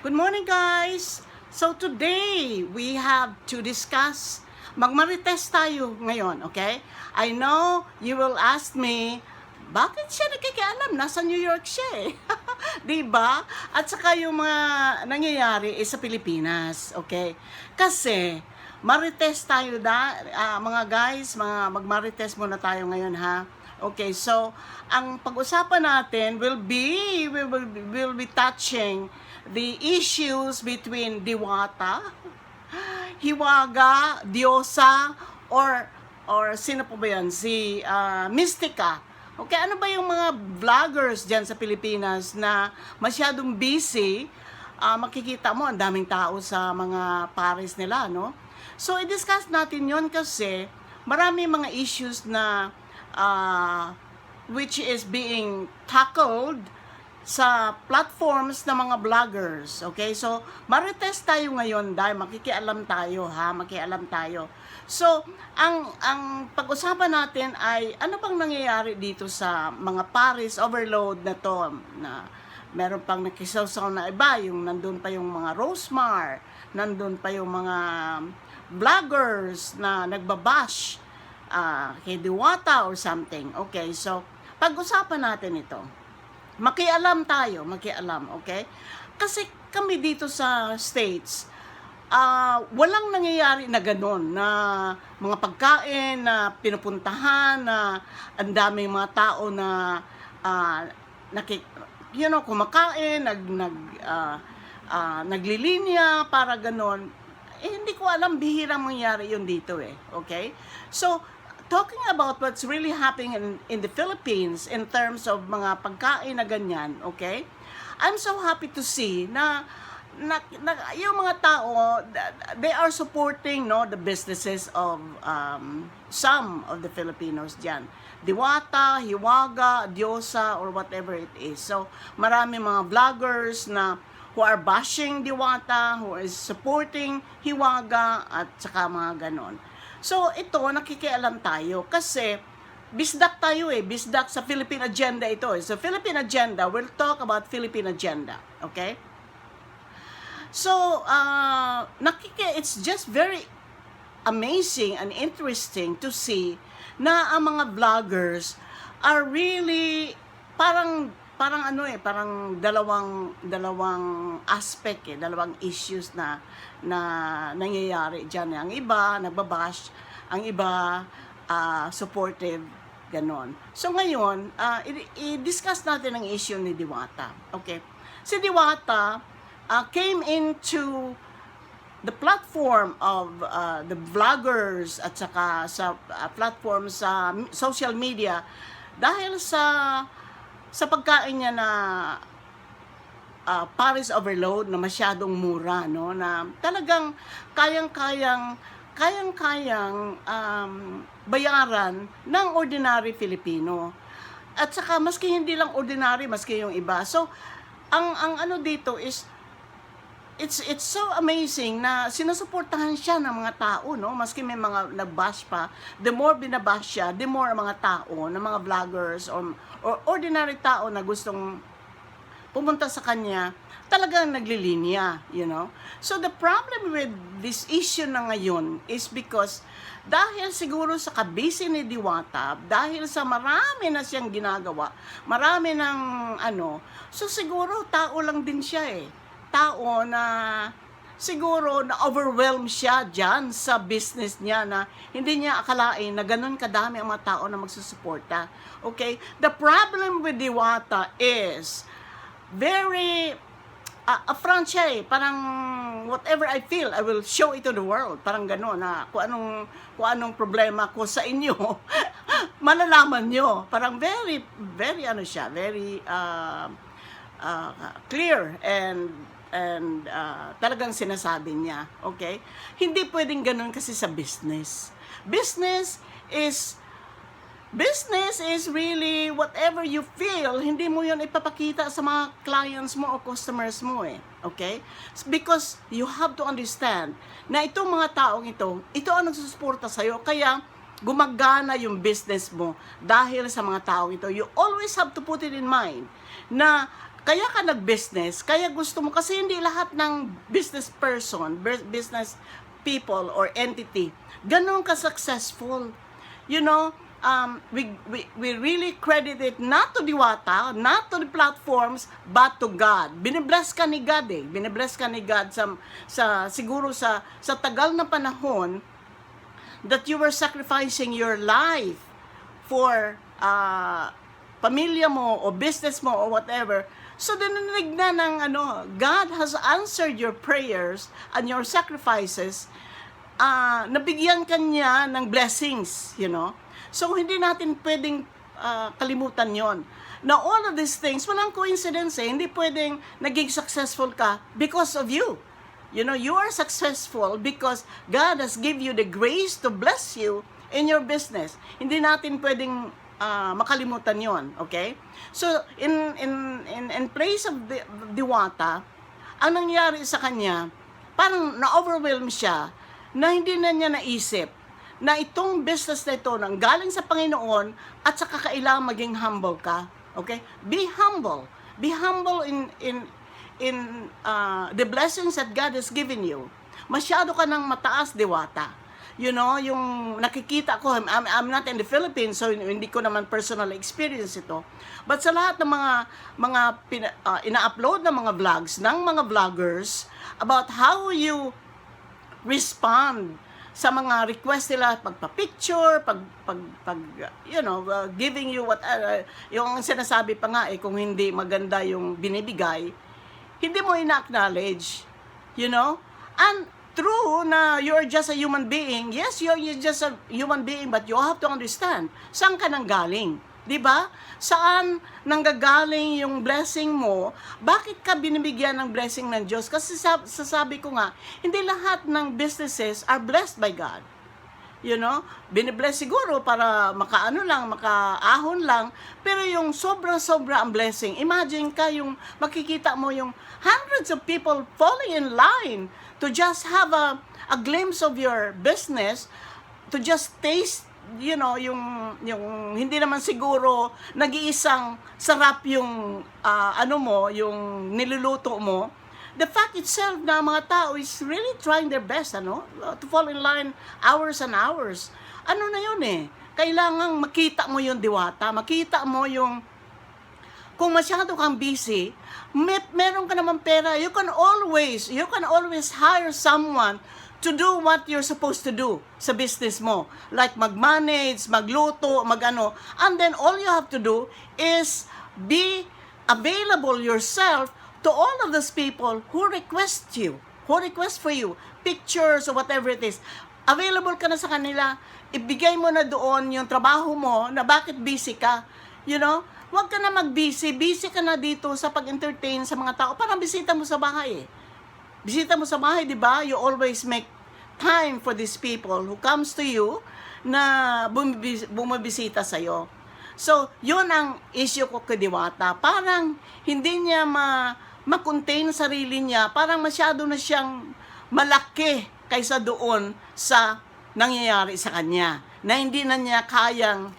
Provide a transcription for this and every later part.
Good morning, guys! So today, we have to discuss, magmarites tayo ngayon, okay? I know you will ask me, bakit siya nakikialam? Nasa New York siya eh. Diba? At saka yung mga nangyayari is sa Pilipinas, okay? Kasi, marites tayo mga guys, magmarites muna tayo ngayon ha. Okay, so ang pag-usapan natin will be touching the issues between Diwata, Hiwaga, Diyosa, or sino po ba yan? Si Mystica. Okay, ano ba yung mga vloggers dyan sa Pilipinas na masyadong busy? Makikita mo, ang daming tao sa mga pares nila, no? So, i-discuss natin yon kasi marami mga issues na which is being tackled sa platforms ng mga vloggers. Okay? So, marites tayo ngayon dahil makikialam tayo, ha? Makialam tayo. So, ang pag-usapan natin ay ano bang nangyayari dito sa mga Paris overload na to, na meron pang nakisawsaw na iba, yung nandun pa yung mga Rosemar, nandun pa yung mga vloggers na nagbabash kay Diwata or something. Okay, so pag-usapan natin ito. Makialam tayo, okay? Kasi kami dito sa States, walang nangyayari na gano'n, na mga pagkain na pinupuntahan, na ang daming mga tao na kumakain, naglilinya para gano'n. Hindi ko alam, bihirang mangyari yun dito eh, okay? So, talking about what's really happening in the Philippines in terms of mga pagkain na ganyan, okay? I'm so happy to see na yung mga tao, they are supporting the businesses of some of the Filipinos dyan. Diwata, Hiwaga, Diyosa, or whatever it is. So, marami mga vloggers na who are bashing Diwata, who is supporting Hiwaga, at saka mga ganon. So, ito, nakikialam tayo kasi bisdak tayo bisdak sa Philippine Agenda ito eh. So, Philippine Agenda, we'll talk about Philippine Agenda, okay? So, it's just very amazing and interesting to see na ang mga vloggers are really parang dalawang aspect dalawang issues na nangyayari diyan. Ang iba nagbabash, ang iba supportive, ganon. So ngayon, i-discuss natin ang issue ni Diwata. Okay? Si Diwata came into the platform of the vloggers at saka sa platform sa social media dahil sa pagkain niya na Paris overload na masyadong mura, no, na talagang kayang-kayang bayaran ng ordinary Filipino. At saka maski hindi lang ordinary, maski yung iba. So ang ano dito is it's so amazing na sinusuportahan siya ng mga tao, no? Maski may mga nagbash pa, the more binabash siya, the more mga tao, ng mga vloggers or ordinary tao na gustong pumunta sa kanya, talagang naglilinya, you know? So the problem with this issue na ngayon is because dahil siguro sa kabisi ni Diwata, dahil sa marami na siyang ginagawa, marami ng so siguro tao lang din siya tao na siguro na overwhelmed siya dyan sa business niya na hindi niya akalain na ganun kadami ang mga tao na magsusuporta. Okay? The problem with Diwata is very upfront siya parang whatever I feel, I will show it to the world. Parang gano'n na kung anong problema ko sa inyo, malalaman nyo. Parang very, very very clear and talagang sinasabi niya, okay? Hindi pwedeng ganun kasi sa business. Business is really whatever you feel, hindi mo yun ipapakita sa mga clients mo o customers mo okay? Because you have to understand na itong mga taong ito ang nagsusuporta sa'yo, kaya gumagana yung business mo dahil sa mga taong ito. You always have to put it in mind na kaya ka nag-business, kaya gusto mo, kasi hindi lahat ng business person, business people or entity, ganun ka successful. You know, we really credit it not to Diwata, not to the platforms, but to God. Binibless ka ni God eh. Binibless ka ni God siguro sa tagal na panahon that you were sacrificing your life for pamilya mo o business mo o whatever. So dininig na ng God has answered your prayers and your sacrifices. Nabigyan kanya ng blessings, you know. So hindi natin pwedeng kalimutan yon. Now all of these things, walang coincidence eh. Hindi pwedeng naging successful ka because of you. You know, you are successful because God has given you the grace to bless you in your business. Hindi natin pwedeng makalimutan yon, okay? So in place of Diwata, ang nangyari sa kanya, parang na-overwhelm siya na hindi na niya naisip na itong business na ito nang galing sa Panginoon at saka kailangan maging humble ka, okay? Be humble. Be humble in the blessings that God has given you. Masyado ka ng mataas, Diwata. You know, yung nakikita ko, I'm not in the Philippines, so hindi ko naman personal experience ito. But sa lahat ng mga ina-upload ng mga vlogs, ng mga vloggers, about how you respond sa mga request nila, pagpa-picture, you know, giving you what, yung sinasabi pa nga kung hindi maganda yung binibigay, hindi mo ina-acknowledge, you know? And true na you're just a human being. Yes, you're just a human being, but you have to understand, saan ka nanggaling? Diba? Saan nanggagaling yung blessing mo? Bakit ka binibigyan ng blessing ng Diyos? Kasi sasabi ko nga, hindi lahat ng businesses are blessed by God. You know, binibless siguro para makaahon lang, pero yung sobra-sobra ang blessing. Imagine ka yung makikita mo yung hundreds of people falling in line to just have a glimpse of your business, to just taste, you know, yung hindi naman siguro nag-iisang sarap yung yung niluluto mo. The fact itself na mga tao is really trying their best, to fall in line hours and hours. Ano na yun eh? Kailangang makita mo yung Diwata, makita mo yung, kung masyado kang busy, meron ka naman pera, you can always hire someone to do what you're supposed to do sa business mo. Like mag-manage, magluto, and then all you have to do is be available yourself to all of those people who request for you, pictures or whatever it is. Available ka na sa kanila, ibigay mo na doon yung trabaho mo na bakit busy ka. You know, huwag ka na busy ka na dito sa pag-entertain sa mga tao. Parang bisita mo sa bahay eh. Bisita mo sa bahay, di ba? You always make time for these people who comes to you na bumibisita sa'yo. So, yun ang issue ko kay Diwata. Parang hindi niya ma-contain sarili niya, parang masyado na siyang malaki kaysa doon sa nangyayari sa kanya, na hindi na niya kayang,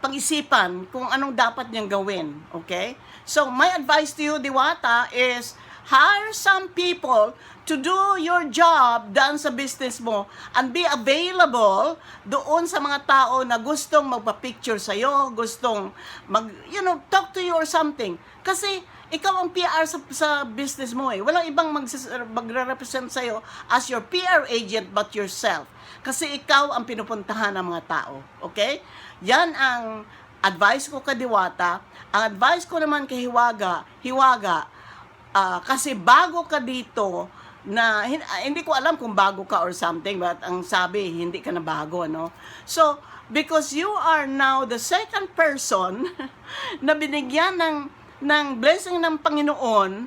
pag-isipan kung anong dapat niyang gawin, okay? So, my advice to you, Diwata, is hire some people to do your job daan sa business mo and be available doon sa mga tao na gustong magpa-picture sa'yo, gustong talk to you or something. Kasi ikaw ang PR sa business mo eh. Walang ibang magre-represent sa'yo as your PR agent but yourself. Kasi ikaw ang pinupuntahan ng mga tao. Okay? Yan ang advice ko kay Diwata. Ang advice ko naman kay Hiwaga, kasi bago ka dito, na hindi ko alam kung bago ka or something, but ang sabi, hindi ka na bago, So, because you are now the second person na binigyan ng blessing ng Panginoon,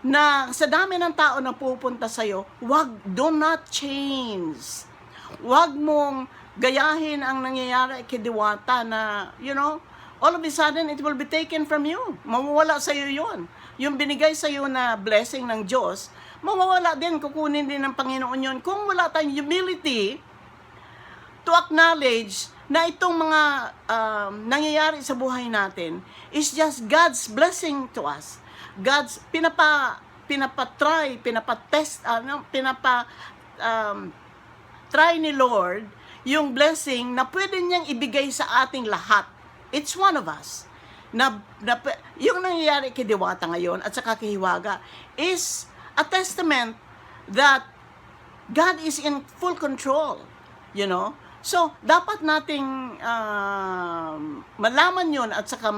na sa dami ng tao na pupunta sa'yo, do not change. Wag mong gayahin ang nangyayari kay Diwata na, all of a sudden, it will be taken from you. Mawawala sa'yo yun. Yung binigay sa'yo na blessing ng Diyos, mawawala din, kukunin din ng Panginoon yun. Kung wala tayong humility to acknowledge na itong mga nangyayari sa buhay natin is just God's blessing to us. God's pinapa-try, pinapa-test, try ni Lord yung blessing na pwede niyang ibigay sa ating lahat. It's one of us. Yung nangyayari kay Diwata ngayon at saka kay Hiwaga is a testament that God is in full control, you know. So, dapat nating malaman yun at saka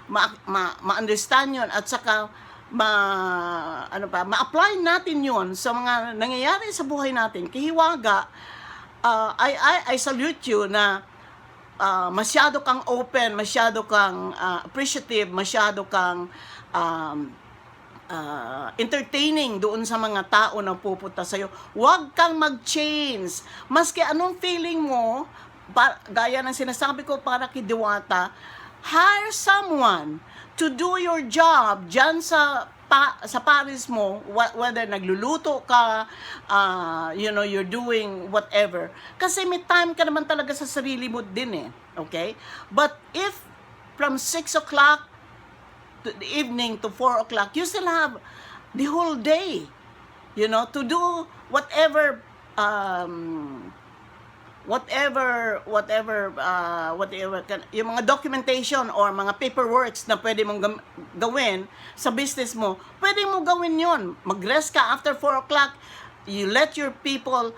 ma-understand yun at saka ma-apply natin yun sa mga nangyayari sa buhay natin. Kay Hiwaga, I salute you na masyado kang open, masyado kang appreciative, masyado kang entertaining doon sa mga tao na pupunta sa'yo. Huwag kang mag-change. Maski anong feeling mo, gaya ng sinasabi ko para kay Diwata, hire someone to do your job dyan sa Paris mo, whether nagluluto ka, you're doing whatever. Kasi may time ka naman talaga sa sarili mo din eh. Okay? But if from 6 o'clock to the evening to 4 o'clock, you still have the whole day, to do whatever yung mga documentation or mga paperworks na pwede mong gawin sa business mo, pwede mo gawin yon. Mag-rest ka after 4 o'clock, you let your people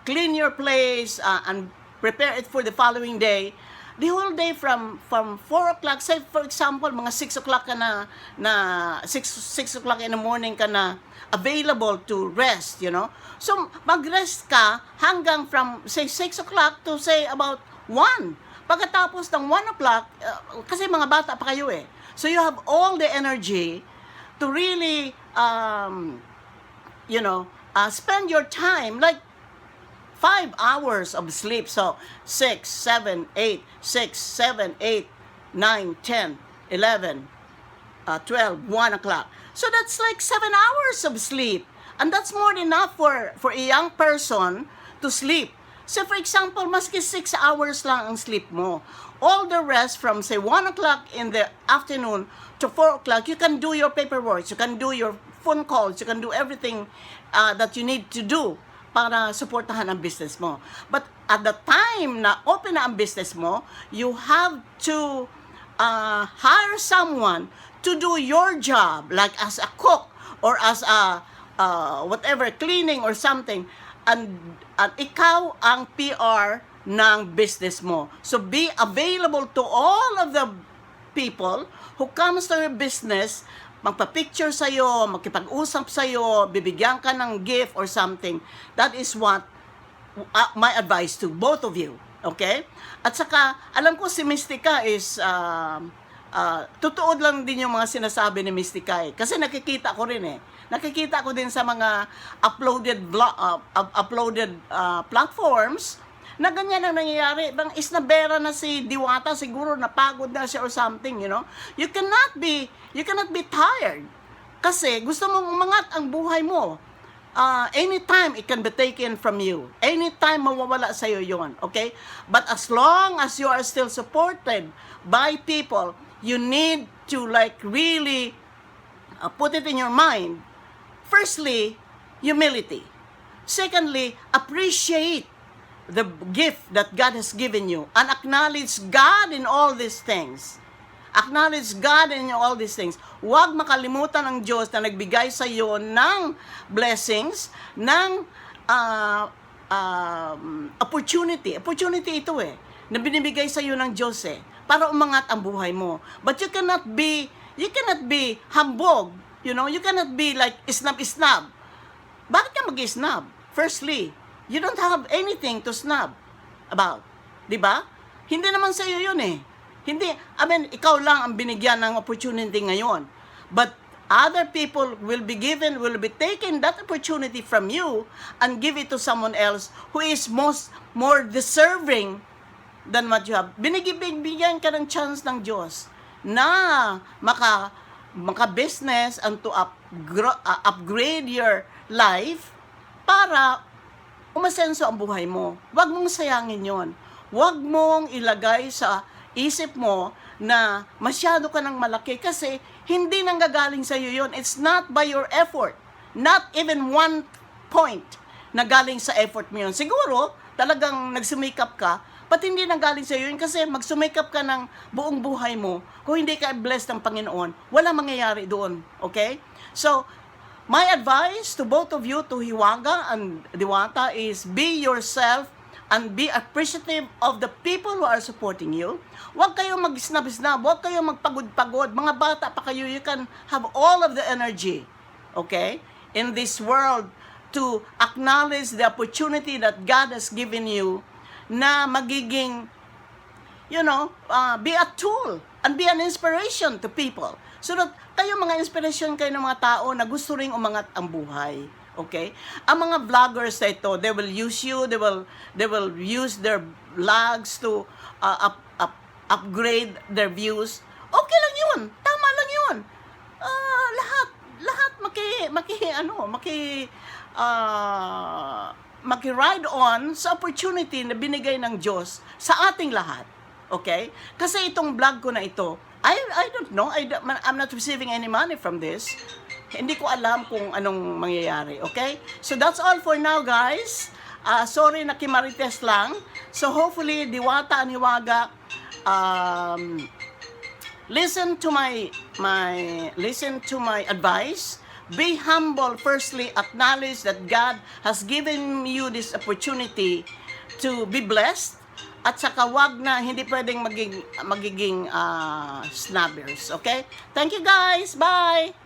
clean your place and prepare it for the following day. The whole day from 4 o'clock, say for example, mga 6 o'clock ka na 6 o'clock in the morning ka na available to rest, So, mag-rest ka hanggang from, say, 6 o'clock to, say, about 1. Pagkatapos ng 1 o'clock, kasi mga bata pa kayo eh. So, you have all the energy to really, spend your time, like, 5 hours of sleep. So, 6, 7, 8, 6, 7, 8, 9, 10, 11, 12, 1 o'clock. So that's like 7 hours of sleep. And that's more than enough for a young person to sleep. So for example, maski 6 hours lang ang sleep mo. All the rest from say 1 o'clock in the afternoon to 4 o'clock, you can do your paperwork, you can do your phone calls, you can do everything that you need to do para suportahan ang business mo. But at the time na open na ang business mo, you have to hire someone to do your job, like as a cook or as a whatever, cleaning or something, and ikaw ang PR ng business mo. So be available to all of the people who comes to your business, magpa-picture sa'yo, makipag-usap sa'yo, bibigyan ka ng gift or something. That is what my advice to both of you. Okay? At saka, alam ko si Mystica is totoo lang din yung mga sinasabi ni Mystica eh. Kasi nakikita ko rin eh. Nakikita ko din sa mga uploaded platforms na ganyan ang nangyayari. Bang isnabera na si Diwata, siguro napagod na siya or something, You cannot be tired. Kasi gusto mong umangat ang buhay mo. Anytime it can be taken from you. Anytime mawawala sa'yo yon, okay? But as long as you are still supported by people, you need to like really put it in your mind. Firstly, humility. Secondly, appreciate the gift that God has given you and acknowledge God in all these things. Acknowledge God in all these things. Huwag makalimutan ng Diyos na nagbigay sa iyo ng blessings, ng opportunity. Opportunity ito eh, na binibigay sa iyo ng Diyos eh, para umangat ang buhay mo. But you cannot be hambog, you cannot be like isnab-isnab. Bakit ka mag-isnab? Firstly, you don't have anything to snub about. Diba? Hindi naman sa iyo yun eh. Hindi, ikaw lang ang binigyan ng opportunity ngayon. But other people will be taking that opportunity from you and give it to someone else who is more deserving than what you have. Binigyan ka ng chance ng Diyos na maka-business and to upgrade your life para umasenso ang buhay mo. Huwag mong sayangin yon. Huwag mong ilagay sa isip mo na masyado ka ng malaki kasi hindi nanggagaling sa iyo yun. It's not by your effort. Not even 1 point na galing sa effort mo yun. Siguro, talagang nagsumikap ka, ba't hindi nanggaling sa iyo yun? Kasi magsumikap ka ng buong buhay mo. Kung hindi ka blessed ng Panginoon, wala mangyayari doon. Okay? So, my advice to both of you, to Hiwaga and Diwata, is be yourself and be appreciative of the people who are supporting you. Huwag kayong mag-snap-snap, huwag kayong magpagod-pagod. Mga bata pa kayo, you can have all of the energy, okay, in this world to acknowledge the opportunity that God has given you na magiging, be a tool and be an inspiration to people. So that kayo mga inspiration kayo ng mga tao na gusto ring umangat ang buhay. Okay? Ang mga vloggers na ito, they will use you, they will use their vlogs to upgrade their views. Okay lang yun. Tama lang yun. Lahat maki-ride on sa opportunity na binigay ng Diyos sa ating lahat. Okay? Kasi itong vlog ko na ito, I don't know, I'm not receiving any money from this. Hindi ko alam kung anong mangyayari, okay? So that's all for now, guys. Sorry na kimarites lang. So hopefully, Diwata and Hiwaga, listen to my advice. Be humble. Firstly, acknowledge that God has given you this opportunity to be blessed. At saka wag na, hindi pwedeng magiging snubbers, okay? Thank you, guys. Bye!